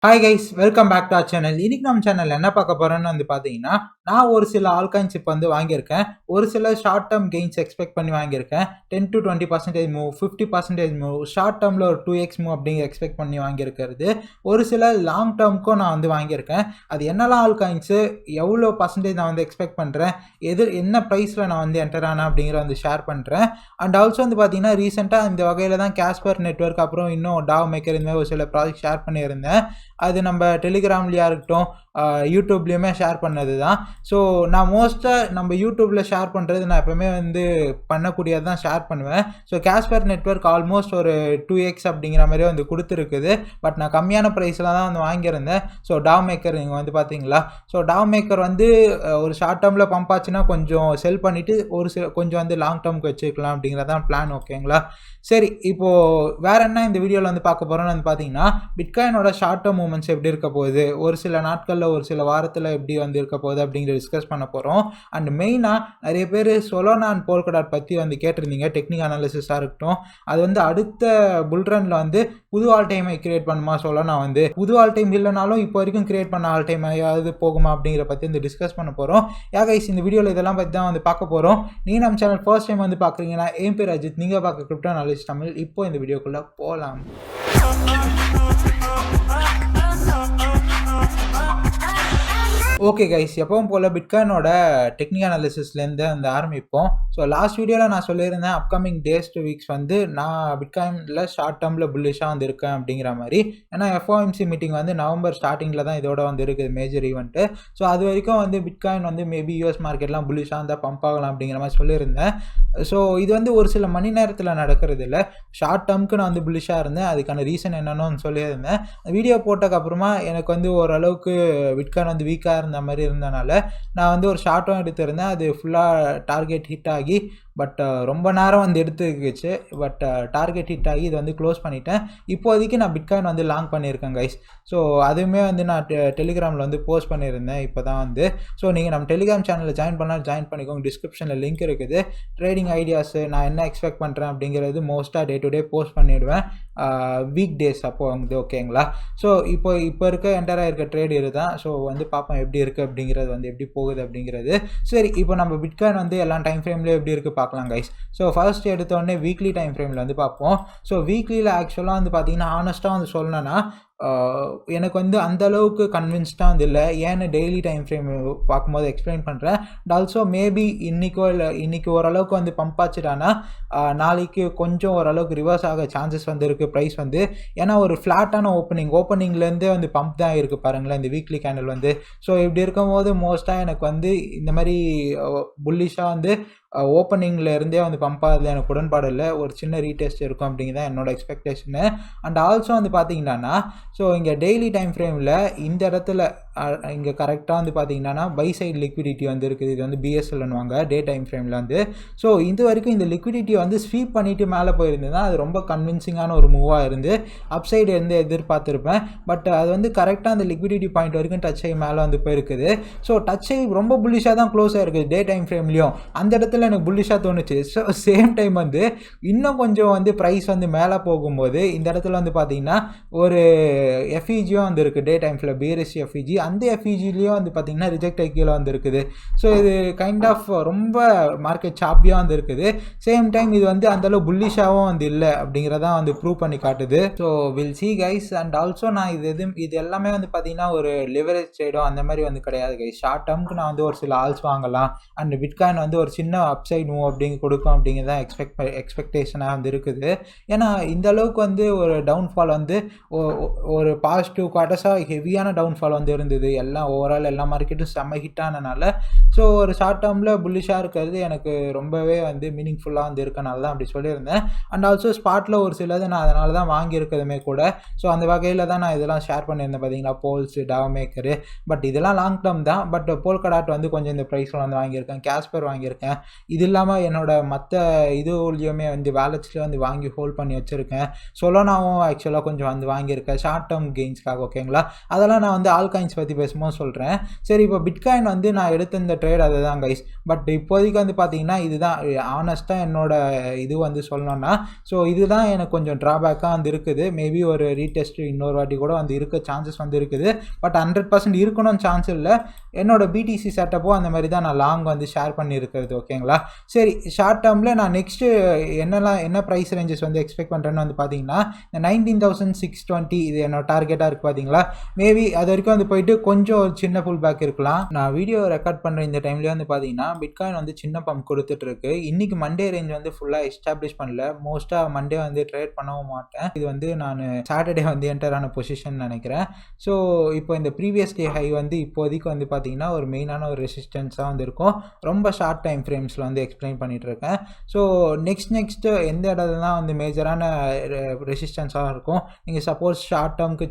Hi guys, welcome back to our channel. இன்னைக்கு நம்ம channel என்ன பார்க்க போறோம்னு பார்த்தீங்கன்னா, நான் ஒரு சில ஆல்காயின்ஸ் இப்போ வாங்கியிருக்கேன். ஒரு சில ஷார்ட் டேர்ம் கெயின்ஸ் எக்ஸ்பெக்ட் பண்ணி வாங்கியிருக்கேன். 10-20% மூவ், 50% மூவ், ஷார்ட் டேர்மில் ஒரு 2x மூவ் அப்படிங்கிற எக்ஸ்பெக்ட் பண்ணி வாங்கியிருக்கிறது. ஒரு சில லாங் டேர்முக்கும் நான் வாங்கியிருக்கேன். அது என்னெல்லாம் ஆல்காயின்ஸு, எவ்வளோ பர்சன்டேஜ் நான் எக்ஸ்பெக்ட் பண்ணுறேன், என்ன ப்ரைஸில் நான் என்டர் ஆனேன் அப்படிங்கிற ஷேர் பண்ணுறேன். அண்ட் ஆல்சோ பார்த்தீங்கன்னா, ரீசெண்டாக இந்த வகையில் தான் கேஸ்பர் நெட்வொர்க் அப்புறம் இன்னும் டாவ் மேக்கர் இந்த மாதிரி ஒரு சில ப்ராஜெக்ட் ஷேர் பண்ணியிருந்தேன். அது நம்ம டெலிகிராம்லையா இருக்கட்டும், யூடியூப்லேயுமே ஷேர் பண்ணது தான். ஸோ நான் மோஸ்ட்டாக நம்ம யூடியூப்பில் ஷேர் பண்ணுறது நான் எப்போவுமே பண்ணக்கூடியது தான் ஷேர் பண்ணுவேன். ஸோ கேஸ்பர் நெட்வொர்க் ஆல்மோஸ்ட் ஒரு 2x அப்படிங்கிற மாதிரி கொடுத்துருக்குது. பட் நான் கம்மியான ப்ரைஸில் தான் வாங்கியிருந்தேன். ஸோ டாவ் மேக்கர் நீங்கள் பார்த்தீங்களா? ஸோ டாவ் மேக்கர் ஒரு ஷார்ட் டேர்மில் பம்ப் ஆச்சுன்னா கொஞ்சம் செல் பண்ணிவிட்டு ஒரு கொஞ்சம் லாங் டேர்முக்கு வச்சுக்கலாம் அப்படிங்கிறதான் பிளான். ஓகேங்களா? சரி, இப்போது வேறு என்ன இந்த வீடியோவில் பார்க்க போகிறோன்னு பார்த்தீங்கன்னா, பிட்காயினோட ஷார்ட் டேர்ம் மூவ்மெண்ட்ஸ் எப்படி இருக்க போகுது, ஒரு சில நாட்களில் ஒரு சில வாரத்தில் எப்படி இருக்க போகுது அப்படிங்கிற டிஸ்கஸ் பண்ண போகிறோம். அண்ட் மெயினாக நிறைய பேர் சொலோனா அண்ட் போல்கடாட் பற்றி கேட்டிருந்தீங்க. டெக்னிக் அனாலிசிஸாக இருக்கட்டும், அது அடுத்த புல்ரனில் புது ஆல் டைமை கிரியேட் பண்ணுமா சொலோனா, புது ஆல் டைம் இல்லைனாலும் இப்போ வரைக்கும் கிரியேட் பண்ண ஆல் டைம் ஏதாவது போகுமா அப்படிங்கிற பற்றி டிஸ்கஸ் பண்ண போகிறோம். கைஸ், இந்த வீடியோவில் இதெல்லாம் பற்றி தான் பார்க்க போகிறோம். நீங்கள் நம்ம சேனல் ஃபர்ஸ்ட் டைம் பார்க்குறீங்கன்னா, என் பேர் அஜித், நீங்கள் பார்க்க கிரிப்டோ நாலேஜ் தமிழ். இப்போ இந்த வீடியோக்குள்ளே போகலாம். ஓகே கைஸ், எப்பவும் போல் பிட்காயினோட டெக்னிக் அனாலிசிஸ்லேருந்து ஆரம்பிப்போம். ஸோ லாஸ்ட் வீடியோவில் நான் சொல்லியிருந்தேன், அப்கமிங் டேஸ் டு வீக்ஸ் நான் பிட்காயினில் ஷார்ட் டேர்மில் புல்லிஷாக இருக்கேன் அப்படிங்கிற மாதிரி. ஏன்னா FOMC மீட்டிங் நவம்பர் ஸ்டார்டிங்கில் தான் இதோட இருக்குது மேஜர் ஈவெண்ட்டு. ஸோ அது வரைக்கும் பிட்காயின் மேபி யூஎஸ் மார்க்கெட்லாம் புல்லிஷாக இருந்தால் பம்ப் ஆகலாம் அப்படிங்கிற மாதிரி சொல்லியிருந்தேன். ஸோ இது ஒரு சில மணி நேரத்தில் நடக்கிறது இல்லை. ஷார்ட் டேர்முக்கு நான் புல்லிஷாக இருந்தேன். அதுக்கான ரீசன் என்னன்னு சொல்லியிருந்தேன். வீடியோ போட்டதுக்கப்புறமா எனக்கு ஓரளவுக்கு பிட்காயின் வீக்காக இந்த மாதிரி இருந்தனால நான் ஒரு ஷார்ட்டும் எடுத்திருந்தேன். அது ஃபுல்லாக டார்கெட் ஹிட் ஆகி பட் ரொம்ப நேரம் எடுத்துக்கிச்சு. பட் டார்கெட் ஹிட் ஆகி இது க்ளோஸ் பண்ணிட்டேன். இப்போதைக்கு நான் பிட்காயின் லாங் பண்ணியிருக்கேன் கைஸ். ஸோ அதுவுமே நான் டெலிகிராமில் போஸ்ட் பண்ணியிருந்தேன் இப்போ தான் ஸோ நீங்கள் நம்ம டெலிகிராம் சேனலில் ஜாயின் பண்ணால் ஜாயின் பண்ணிக்கோங்க. டிஸ்கிரிப்ஷனில் லிங்க் இருக்குது. ட்ரேடிங் ஐடியாஸு, நான் என்ன எக்ஸ்பெக்ட் பண்ணுறேன் அப்படிங்கிறது மோஸ்ட்டாக டே டு டே போஸ்ட் பண்ணிவிடுவேன் வீக் டேஸ் அப்போது. ஓகேங்களா? ஸோ இப்போ இருக்க என்டராக இருக்க ட்ரேட் இதுதான். ஸோ பார்ப்போம் எப்படி இருக்குது அப்படிங்கிறது எப்படி போகுது அப்படிங்கிறது. சரி, இப்போ நம்ம பிட்காயின் எல்லா டைம் ஃப்ரேம்லேயும் எப்படி இருக்குது பார்க்கலாம் கைஸ். ஸோ ஃபர்ஸ்ட் எடுத்தோடனே வீக்லி டைம் ஃப்ரேமில் பார்ப்போம். ஸோ வீக்லியில் ஆக்சுவலாக பார்த்தீங்கன்னா ஆனஸ்ட்டாக சொல்லணும்னா எனக்கு அந்த அளவுக்கு கன்வின்ஸ்டாக இல்லை. ஏன்னு டெய்லி டைம் ஃப்ரேம் பார்க்கும்போது எக்ஸ்பிளைன் பண்ணுறேன். அண்ட் ஆல்சோ மேபி இன்றைக்கோ இல்லை இன்றைக்கி ஓரளவுக்கு பம்ப் ஆச்சுட்டானா நாளைக்கு கொஞ்சம் ஓரளவுக்கு ரிவர்ஸ் ஆக சான்சஸ் இருக்குது ப்ரைஸ். ஏன்னா ஒரு ஃப்ளாட்டான ஓப்பனிங்லேருந்தே பம்ப் தான் இருக்குது பாருங்களேன் இந்த வீக்லி கேண்டில். ஸோ இப்படி இருக்கும்போது மோஸ்ட்டாக எனக்கு இந்த மாதிரி புல்லிஷாக ஓப்பனிங்கில் இருந்தே பம்ப் ஆகுது எனக்கு உடன்பாடு இல்லை. ஒரு சின்ன ரீடெஸ்ட் இருக்கும் அப்படிங்கிறதான் என்னோட எக்ஸ்பெக்டேஷனு. அண்ட் ஆல்சோ பார்த்தீங்கன்னா ஸோ இங்கே டெய்லி டைம் ஃப்ரேமில் இந்த இடத்துல இங்கே கரெக்டாக பார்த்தீங்கன்னா பை சைடு லிக்விடிட்டி இருக்குது. இது பிஎஸ்எல்னுவாங்க டே டைம் ஃப்ரேமில். ஸோ இது வரைக்கும் இந்த லிக்விடிட்டி ஸ்வீப் பண்ணிவிட்டு மேலே போயிருந்ததுன்னா அது ரொம்ப கன்வின்சிங்கான ஒரு மூவாக இருந்து அப்சைடு எதிர்பார்த்துருப்பேன். பட் அது கரெக்டாக அந்த லிக்விடிட்டி பாயிண்ட் வரைக்கும் டச் ஆகி மேலே போயிருக்குது. ஸோ டச் ஆகி ரொம்ப புல்லிஷாக தான் க்ளோஸ் ஆகிருக்குது டே டைம் ஃப்ரேம்லேயும். அந்த இடத்துல எனக்கு புல்லிஷாக தோணுச்சு. ஸோ சேம் டைம் இன்னும் கொஞ்சம் ப்ரைஸ் மேலே போகும்போது இந்த இடத்துல பார்த்தீங்கன்னா ஒரு எஃப்இஜியும் இருக்குது டே டைம்ஸில், பிஎஸ்சி எஃப்இஜி. அந்த எஃப்இஜிலையும் பார்த்தீங்கன்னா ரிஜெக்ட் ஆகி கீழே இருக்குது. ஸோ இது கைண்ட் ஆஃப் ரொம்ப மார்க்கெட் சாப்பியாக இருக்குது. சேம் டைம் இது அந்தளவு புல்லிஷாகவும் இல்லை அப்படிங்கிறதான் ப்ரூவ் பண்ணி காட்டுது. So will see guys. And also நான் இது எல்லாமே பார்த்தீங்கன்னா ஒரு லிவரேஜ் ட்ரேடோ அந்த மாதிரி கிடையாது கைஸ். ஷார்ட் டேர்முக்கு நான் ஒரு சில ஆல்ஸ் வாங்கலாம். அண்ட் பிட்காயின் ஒரு சின்ன அப்சைட் மூவ் கொடுக்கும் அப்படிங்கிறதான் எக்ஸ்பெக்டேஷனாக இருக்குது. ஏன்னா இந்த அளவுக்கு ஒரு டவுன்ஃபால் ஒரு பாசிட்டிவ் குவார்ட்டர்ஸாக ஹெவியான டவுன்ஃபால் இருந்தது. எல்லாம் ஓவரால் எல்லா மார்க்கெட்டும் செம்ம ஹிட் ஆனனால ஸோ ஒரு ஷார்ட் டேர்மில் புல்லிஷாக இருக்கிறது எனக்கு ரொம்பவே மீனிங்ஃபுல்லாக இருக்கனால தான் அப்படி சொல்லியிருந்தேன். அண்ட் ஆல்சோ ஸ்பாட்டில் ஒரு சிலது நான் அதனால தான் வாங்கியிருக்கிறதுமே கூட. ஸோ அந்த வகையில் தான் நான் இதெல்லாம் ஷேர் பண்ணியிருந்தேன் பார்த்தீங்களா, போல்ஸு, டாவ் மேக்கரு. பட் இதெல்லாம் லாங் டேர்ம் தான். பட் போல்கடாட் கொஞ்சம் இந்த ப்ரைஸில் வாங்கியிருக்கேன். கேஸ்பர் வாங்கியிருக்கேன். இது இல்லாமல் என்னோட மற்ற இதுலேயுமே வேலட்ஸ்லேயே வாங்கி ஹோல்ட் பண்ணி வச்சுருக்கேன். சொலோனாவும் ஆக்சுவலாக கொஞ்சம் வாங்கியிருக்கேன் ஷார்ட் டேர்ம் கெயின்ஸ்க்காக. ஓகேங்களா? அதெல்லாம் நான் ஆல்காயின்ஸ் பற்றி பேசும்போது சொல்கிறேன். சரி, இப்போ பிட்காயின் வந்து நான் எடுத்த இந்த ட்ரேட் அதுதான் கைஸ். பட் இப்போதைக்கு வந்து பார்த்தீங்கன்னா இதுதான் ஆனஸ்ட்டாக என்னோட இது வந்து சொல்லணும்னா, ஸோ இதுதான் எனக்கு கொஞ்சம் ட்ராபேக்காக வந்து இருக்குது. மேபி ஒரு ரீடெஸ்ட் இன்னொரு வாட்டி கூட வந்து இருக்க சான்சஸ் வந்து இருக்குது. பட் 100% இருக்கணும்னு சான்ஸ் இல்லை. என்னோட பிடிசி செட்டப்போ அந்த மாதிரி தான் நான் லாங் வந்து ஷேர் பண்ணியிருக்கிறது. ஓகேங்களா? சரி, ஷார்ட் டேர்மில் நான் நெக்ஸ்ட்டு என்ன ப்ரைஸ் ரேஞ்சஸ் வந்து எக்ஸ்பெக்ட் பண்ணுறேன்னு வந்து பார்த்தீங்கன்னா, இந்த 19,620 இது என்னோட டார்கெட்டாக இருக்குது பார்த்தீங்களா. மேபி அது வரைக்கும் வந்து போயிட்டு கொஞ்சம் ஒரு சின்ன புல் பேக் இருக்கலாம். நான் வீடியோ ரெக்கார்ட் பண்ணுற இந்த டைம்லேயே வந்து பார்த்தீங்கன்னா பிட்காயின் வந்து சின்ன பம்ப் கொடுத்துட்ருக்கு. இன்றைக்கி மண்டே ரேஞ்ச் வந்து ஃபுல்லாக எஸ்டாப்ளிஷ் பண்ணல. மோஸ்ட்டாக மண்டே வந்து ட்ரேட் பண்ணவும் மாட்டேன். இது வந்து நான் சாட்டர்டே வந்து என்டரான பொசிஷன் நினைக்கிறேன். ஸோ இப்போ இந்த ப்ரீவியஸ் டே ஹை வந்து இப்போதைக்கு வந்து பார்த்தீங்கன்னா ஒரு மெயினான ஒரு ரெசிஸ்டன்ஸாக வந்து இருக்கும். ரொம்ப ஷார்ட் டைம் ஃப்ரேம்ஸில் வந்து எக்ஸ்பிளைன் பண்ணிகிட்ருக்கேன். ஸோ நெக்ஸ்ட்டு எந்த இடத்துலாம் வந்து மேஜரான ரெசிஸ்டன்ஸாக இருக்கும். நீங்கள் சப்போஸ் ஷார்ட் டேர்முக்கு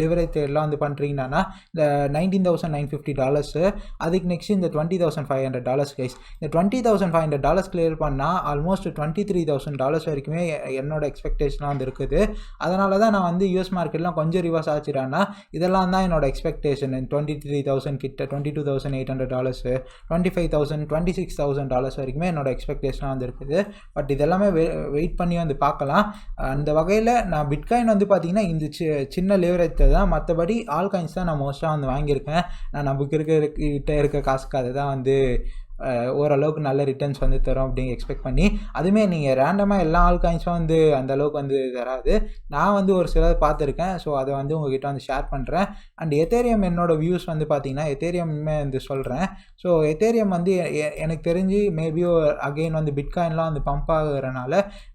லிவரேஜ் ட்ரேட்லாம் வந்து பண்ணுறீங்கன்னா இந்த $19,950, அதுக்கு நெக்ஸ்ட் இந்த $20,500 கைஸ். இந்த $20,500 கிளியர் பண்ணால் ஆல்மோஸ்ட் $23,000 வரைக்குமே என்னோட எக்ஸ்பெக்டேஷனாக வந்து இருக்குது. அதனால தான் நான் வந்து யூஎஸ் மார்க்கெட்லாம் கொஞ்சம் ரிவர்ஸ் ஆச்சுட்டான்னா இதெல்லாம் தான் என்னோட எக்ஸ்பெக்டேஷன். 23,000 கிட்ட, $22,800, $25,000, $26,000 வரைக்குமே என்னோட எக்ஸ்பெக்டேஷனாக வந்து இருக்குது. பட் இதெல்லாமே வெயிட் பண்ணி வந்து பார்க்கலாம். அந்த வகையில் நான் பிட்காயின் வந்து பார்த்தீங்கன்னா இந்த சின்ன லிவரேஜ் தான். மற்றபடி ஆல் காயின்ஸ் தான் நான் மோஸ்ட்டாக வந்து வாங்கியிருக்கேன். நான் நமக்கு இருக்க காசுக்கு அதை தான் வந்து ஓரளவுக்கு நல்ல ரிட்டர்ன்ஸ் வந்து தரும் அப்படின்னு எக்ஸ்பெக்ட் பண்ணி. அதுவுமே நீங்கள் ரேண்டமாக எல்லா ஆல் காயின்ஸும் வந்து அந்தளவுக்கு வந்து தராது. நான் வந்து ஒரு சிலர் பார்த்துருக்கேன். ஸோ அதை வந்து உங்ககிட்ட வந்து ஷேர் பண்ணுறேன். அண்ட் எத்தேரியம் என்னோட வியூஸ் வந்து பார்த்தீங்கன்னா எத்தேரியமே வந்து சொல்கிறேன். ஸோ எத்தேரியம் வந்து எனக்கு தெரிஞ்சு மேபி அகெயின் வந்து பிட்காயின்லாம் வந்து பம்ப் ஆகுறதுனால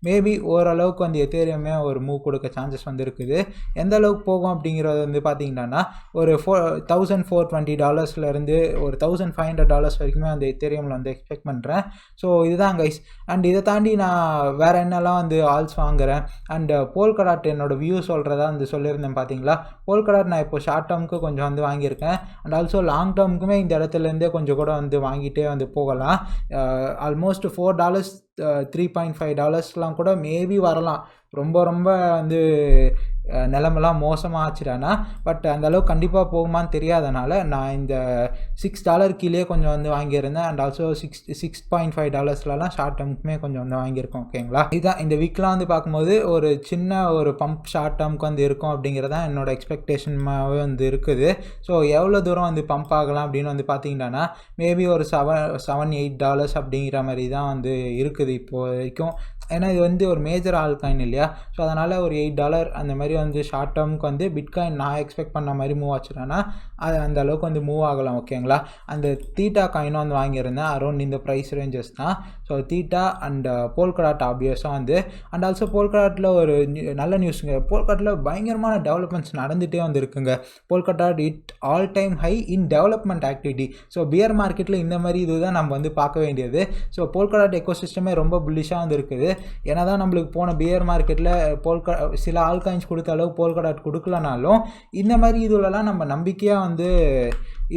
மேபி ஓரளவுக்கு வந்து எத்தேரியமே ஒரு மூவ் கொடுக்க சான்சஸ் வந்து இருக்குது. எந்த அளவுக்கு போகும் அப்படிங்கிறது வந்து பார்த்தீங்கன்னா ஒரு $1,420 ஒரு $1,500 வரைக்குமே அந்த எத்தேரியம் வந்து எக்ஸ்பெக்ட் பண்ணுறேன். ஸோ இதுதான் கைஸ். அண்ட் இதை தாண்டி நான் வேறு என்னெல்லாம் வந்து ஆல்ஸ் வாங்குறேன். அண்ட் போல்கடாட் என்னோட வியூ சொல்கிறதா வந்து சொல்லியிருந்தேன் பார்த்தீங்களா. போல்கடாட் நான் இப்போ ஷார்ட் டேர்முக்கு கொஞ்சம் வந்து வாங்கியிருக்கேன். அண்ட் ஆல்சோ லாங் டேர்முக்குமே இந்த இடத்துலேருந்தே கொஞ்சம் கூட வந்து வாங்கிட்டே வந்து போகலாம். ஆல்மோஸ்ட் $4, $3.5 கூட மேபி வரலாம். ரொம்ப வந்து நிலமெல்லாம் மோசமாக ஆச்சுடானா. பட் அந்தளவுக்கு கண்டிப்பாக போகுமான்னு தெரியாதனால நான் இந்த $6 கீழே கொஞ்சம் வந்து வாங்கியிருந்தேன். அண்ட் ஆல்சோ $6.5 ஷார்ட் டேர்முக்குமே கொஞ்சம் வந்து வாங்கியிருக்கோம். ஓகேங்களா? இதுதான் இந்த வீக்லாம் வந்து பார்க்கும்போது ஒரு சின்ன ஒரு பம்ப் ஷார்ட் டேர்முக்கு வந்து இருக்கும் அப்படிங்கிறதான் என்னோட எக்ஸ்பெக்டேஷனாகவே வந்து இருக்குது. ஸோ எவ்வளோ தூரம் வந்து பம்ப் ஆகலாம் அப்படின்னு வந்து பார்த்தீங்கன்னா மேபி ஒரு $7-8 அப்படிங்கிற மாதிரி தான் வந்து இருக்குது இப்போ வரைக்கும். ஏன்னா இது வந்து ஒரு மேஜர் ஆல் காயின் இல்லையா. ஸோ அதனால் ஒரு $8 அந்த மாதிரி வந்து ஷார்ட் டேர்முக்கு வந்து பிட்காயின் நான் எக்ஸ்பெக்ட் பண்ண மாதிரி மூவ் ஆச்சுன்னா அது அந்த அளவுக்கு வந்து மூவ் ஆகலாம். ஓகேங்களா? அந்த தீட்டா காயினும் வந்து வாங்கியிருந்தேன். அரௌண்ட் இந்த ப்ரைஸ் ரேஞ்சஸ் தான். ஸோ தீட்டா அண்ட் போல்கடாட் ஆப்வியஸாக வந்து. அண்ட் ஆல்சோ போல்கடாட்டில் ஒரு நல்ல நியூஸுங்க. போல்கடாட்டில் பயங்கரமான டெவலப்மெண்ட்ஸ் நடந்துகிட்டே வந்து இருக்குங்க. Polkadot all time high in development activity. So bear மார்க்கெட்டில் இந்த மாதிரி இதுதான் நம்ம வந்து பார்க்க வேண்டியது. ஸோ போல்கடாட் எக்கோசிஸ்டமே ரொம்ப புல்லிஷாக வந்து இருக்குது. ஏன்னா தான் நம்மளுக்கு போன பியர் மார்க்கெட்டில் சில ஆல் காயின்ஸ் கொடுத்த அளவுக்கு போல்கடாட் கொடுக்கலனாலும் இந்த மாதிரி இதுலலாம் நம்ம நம்பிக்கையாக வந்து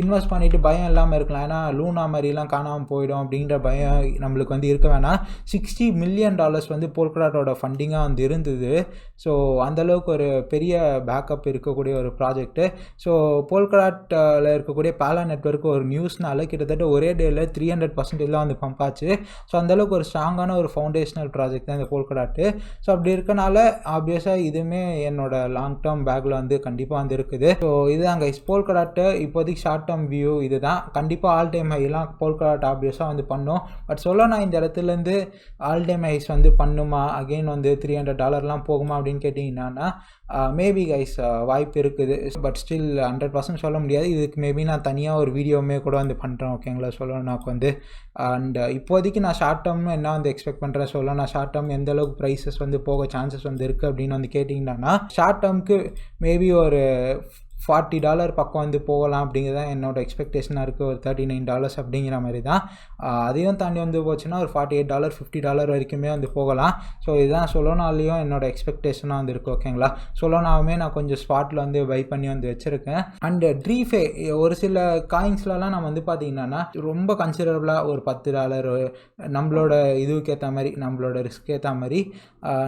இன்வெஸ்ட் பண்ணிவிட்டு பயம் இல்லாமல் இருக்கலாம். ஏன்னா லூனா மாதிரிலாம் காணாமல் போயிடும் அப்படிங்கிற பயம் நம்மளுக்கு வந்து இருக்க வேணாம். $60 மில்லியன் வந்து போல்கடாட்டோட ஃபண்டிங்காக வந்து இருந்தது. ஸோ அந்தளவுக்கு ஒரு பெரிய பேக்கப் இருக்கக்கூடிய ஒரு ப்ராஜெக்ட்டு. ஸோ போல்கடாட்டில் இருக்கக்கூடிய பேலா நெட்வொர்க் ஒரு நியூஸ்னால கிட்டத்தட்ட ஒரே டேயில் 300% வந்து பம்ப் ஆச்சு. ஸோ அந்தளவுக்கு ஒரு ஸ்ட்ராங்கான ஒரு ஃபவுண்டேஷனல் ப்ராஜெக்ட் தான் இந்த போல்கடாட்டு. ஸோ அப்படி இருக்கனால ஆப்வியஸாக இதுவுமே என்னோட லாங் டேர்ம் பேக்கில் வந்து கண்டிப்பாக வந்து இருக்குது. ஸோ இதுதான் கைஸ் போல்கடாட்டு இப்போதைக்கு ஷார்ட் டேர்ம் வியூ இதுதான். கண்டிப்பாக ஆல் டைம் ஹைலாம் போல்கடாட் ஆப்வியஸாக வந்து பண்ணும். பட் சொல்லணும் இந்த இடத்துலேருந்து ஆல் டைம் ஹைஸ் வந்து பண்ணுமா, அகெயின் வந்து $300 போகுமா அப்படின்னு கேட்டிங்கன்னா மேபி கைஸ் வாய்ப்பு இருக்குது. பட் ஸ்டில் 100% சொல்ல முடியாது. இதுக்கு மேபி நான் தனியாக ஒரு வீடியோவுமே கூட வந்து பண்ணுறேன். ஓகேங்களா? சொல்லணும்னா வந்து அண்ட் இப்போதைக்கு நான் ஷார்ட் டேர்ம் என்ன வந்து எக்ஸ்பெக்ட் பண்ணுறேன் சொல்லலாம். நான் ஷார்ட் டேர்ம் எந்த அளவுக்கு ப்ரைஸஸ் வந்து போக சான்சஸ் வந்து இருக்குது அப்படின்னு வந்து கேட்டிங்கன்னா ஷார்ட் டேர்முக்கு மேபி ஒரு $40 பக்கம் வந்து போகலாம் அப்படிங்கிறது தான் என்னோடய எக்ஸ்பெக்டேஷனாக இருக்குது. ஒரு $39 அப்படிங்கிற மாதிரி தான். அதையும் தாண்டி வந்து போச்சுன்னா ஒரு $48 $50 வரைக்குமே வந்து போகலாம். ஸோ இதுதான் சொலோனாலையும் என்னோடய எக்ஸ்பெக்டேஷனாக வந்து இருக்குது. ஓகேங்களா? சொலோனாவுமே நான் கொஞ்சம் ஸ்பாட்டில் வந்து பை பண்ணி வந்து வச்சுருக்கேன். அண்டு ட்ரீஃபே ஒரு சில காயின்ஸ்லலாம் நம்ம வந்து பார்த்திங்கன்னா ரொம்ப கன்சிடரபுளாக ஒரு $10 நம்மளோட இதுக்கு ஏற்ற மாதிரி நம்மளோட ரிஸ்க் ஏற்ற மாதிரி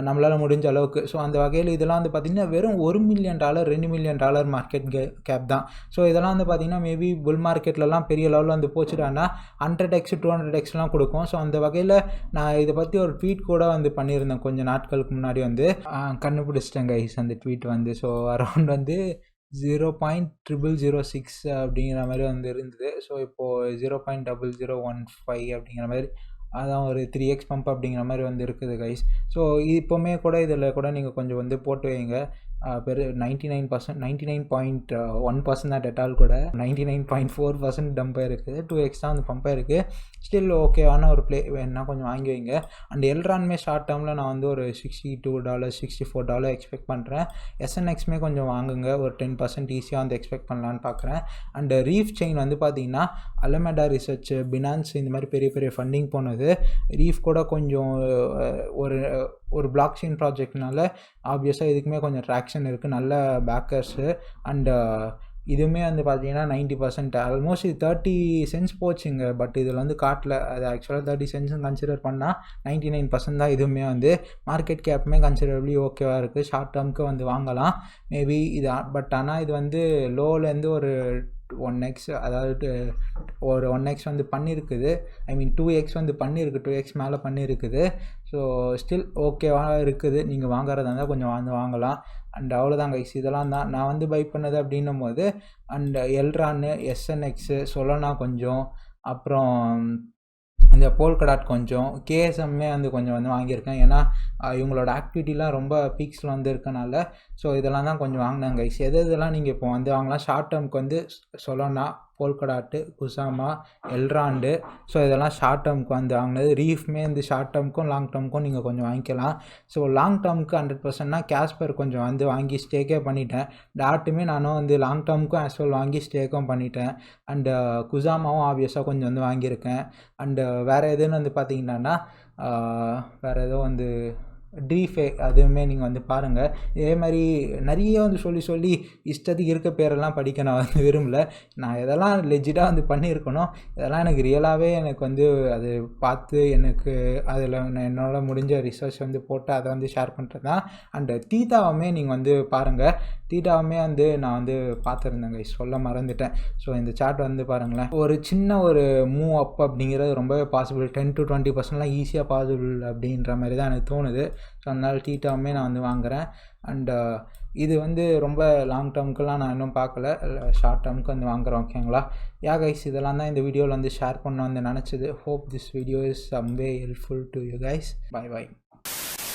நம்மளால் முடிஞ்ச அளவுக்கு. ஸோ அந்த வகையில் இதெல்லாம் வந்து பார்த்திங்கன்னா வெறும் $1 மில்லியன் $2 மில்லியன் மார்க்கெட் கேப் தான். ஸோ இதெல்லாம் வந்து பார்த்தீங்கன்னா மேபி புல் மார்க்கெட்லலாம் பெரிய லெவலில் வந்து போச்சுட்டாங்கன்னா 100x 200xலாம் கொடுக்கும். ஸோ அந்த வகையில் நான் இதை பற்றி ஒரு ட்வீட் கூட வந்து பண்ணியிருந்தேன் கொஞ்சம் நாட்களுக்கு முன்னாடி வந்து கண்டுபிடிச்சிட்டேன் கைஸ் அந்த ட்வீட் வந்து. ஸோ அரௌண்ட் வந்து 0.0006 அப்படிங்கிற மாதிரி வந்து இருந்தது. ஸோ இப்போது 0.0015 அப்படிங்கிற மாதிரி, அதான் ஒரு 3x பம்ப் அப்படிங்கிற மாதிரி வந்து இருக்குது கைஸ். ஸோ இப்போவுமே கூட இதில் கூட நீங்கள் கொஞ்சம் வந்து போட்டு வைங்க. 99%, 99.1% தான் டெட்டால் கூட 99.4% டம்பாக இருக்குது. 2x தான் வந்து பம்பாக இருக்குது. ஸ்டில் ஓகேவான ஒரு ப்ளே வேணுன்னா கொஞ்சம் வாங்கி வைங்க. அண்ட் எல்ரான்மே ஷார்ட் டேர்மில் நான் வந்து ஒரு $62 $64 எக்ஸ்பெக்ட் பண்ணுறேன். எஸ்என்எக்ஸ்மே கொஞ்சம் வாங்குங்க, ஒரு 10% ஈஸியாக வந்து எக்ஸ்பெக்ட் பண்ணலான்னு பார்க்குறேன். அண்ட் ரீஃப் செயின் வந்து பார்த்தீங்கன்னா அலமெடா ரிசர்ச், பினான்ஸ் இந்த மாதிரி பெரிய பெரிய ஃபண்டிங் போனது. ரீஃப் கூட கொஞ்சம் ஒரு பிளாக் செயின் ப்ராஜெக்ட்னால ஆப்வியஸாக இதுக்குமே கொஞ்சம் ட்ராக்ஷன் இருக்குது, நல்ல பேக்கர்ஸு. அண்டு இதுவுமே வந்து பார்த்தீங்கன்னா 90% ஆல்மோஸ்ட் இது 30 cents போச்சுங்க. பட் இதில் வந்து காட்டல, அது ஆக்சுவலாக 30 cents கன்சிடர் பண்ணால் 99% தான். இதுவுமே வந்து மார்க்கெட் கேப்புமே கன்சிடரபிளி ஓகேவாக இருக்குது. ஷார்ட் டேர்முக்கு வந்து வாங்கலாம் மேபி இது. பட் ஆனால் இது வந்து லோலேருந்து ஒரு 1x, அதாவது ஒரு 1x வந்து பண்ணியிருக்குது. ஐ மீன் 2x வந்து பண்ணியிருக்கு, 2x மேலே பண்ணியிருக்குது. ஸோ ஸ்டில் ஓகேவாக இருக்குது. நீங்கள் வாங்குறதா இருந்தால் கொஞ்சம் வாங்கலாம். அண்ட் அவ்வளோதான் கைஸ், இதெல்லாம் தான் நான் வந்து பை பண்ணது அப்படின்னும் போது. அண்ட் எல்ரானு, எஸ்என்எக்ஸு, சொலனா கொஞ்சம், அப்புறம் இந்த போல்கடாட் கொஞ்சம், கேஎஸ்எம்மே வந்து கொஞ்சம் வந்து வாங்கியிருக்கேன். ஏன்னா இவங்களோட ஆக்டிவிட்டிலாம் ரொம்ப பீக்ஸில் வந்து இருக்கனால. ஸோ இதெல்லாம் தான் கொஞ்சம் வாங்கினாங்க கைஸ். இதெல்லாம் நீங்கள் இப்போ வந்து வாங்கலாம். ஷார்ட் டேர்முக்கு வந்து சொலனா, போல்கடாட்டு, குசாமா, எல்ராண்டு. ஸோ இதெல்லாம் ஷார்ட் டேர்முக்கு வந்து வாங்கினது. ரீஃப்மே வந்து ஷார்ட் டேர்முக்கும் லாங் டேர்முக்கும் நீங்கள் கொஞ்சம் வாங்கிக்கலாம். ஸோ லாங் டேர்முக்கு 100%னா கேஸ்பர் கொஞ்சம் வந்து வாங்கி ஸ்டேக்கே பண்ணிட்டேன். டாட்டுமே நானும் வந்து லாங் டேர்முக்கும் ஆஸ்வெல் வாங்கி ஸ்டேக்கும் பண்ணிட்டேன். அண்டு குசாமாவும் ஆப்வியஸாக கொஞ்சம் வந்து வாங்கியிருக்கேன். அண்டு வேறு எதுன்னு வந்து பார்த்தீங்கன்னா வேறு ஏதோ வந்து ட்ரீஃபே, அதுவுமே நீங்கள் வந்து பாருங்கள். இதே மாதிரி நிறைய வந்து சொல்லி இஷ்டத்துக்கு இருக்க பேரெல்லாம் படிக்க நான் வந்து விரும்பலை. நான் எதெல்லாம் லெஜிட்டாக வந்து பண்ணியிருக்கணும், இதெல்லாம் எனக்கு ரியலாகவே எனக்கு வந்து அது பார்த்து எனக்கு அதில் என்னோட முடிஞ்ச ரிசர்ச் வந்து போட்டு அதை வந்து ஷேர் பண்ணுறது தான். அண்டு தீட்டாவுமே நீங்கள் வந்து பாருங்கள். தீட்டாவுமே வந்து நான் வந்து பார்த்துருந்தேங்க, சொல்ல மறந்துட்டேன். ஸோ இந்த சார்ட் வந்து பாருங்களேன், ஒரு சின்ன ஒரு மூவ் அப் அப்படிங்கிறது ரொம்பவே பாசிபிள். 10 to 20%லாம் ஈஸியாக பாசிபிள் அப்படின்ற மாதிரி தான் எனக்கு தோணுது. ஸோ அதனால் தீட்டாவுமே நான் வந்து வாங்குகிறேன். அண்டு இது வந்து ரொம்ப லாங் டேர்முக்கெல்லாம் நான் இன்னும் பார்க்கல, ஷார்ட் டேர்முக்கு வந்து வாங்குகிறேன். ஓகேங்களா? கைஸ், இதெல்லாம் தான் இந்த வீடியோவில் வந்து ஷேர் பண்ண வந்து நினச்சது. Hope this video is some way helpful to you guys. By.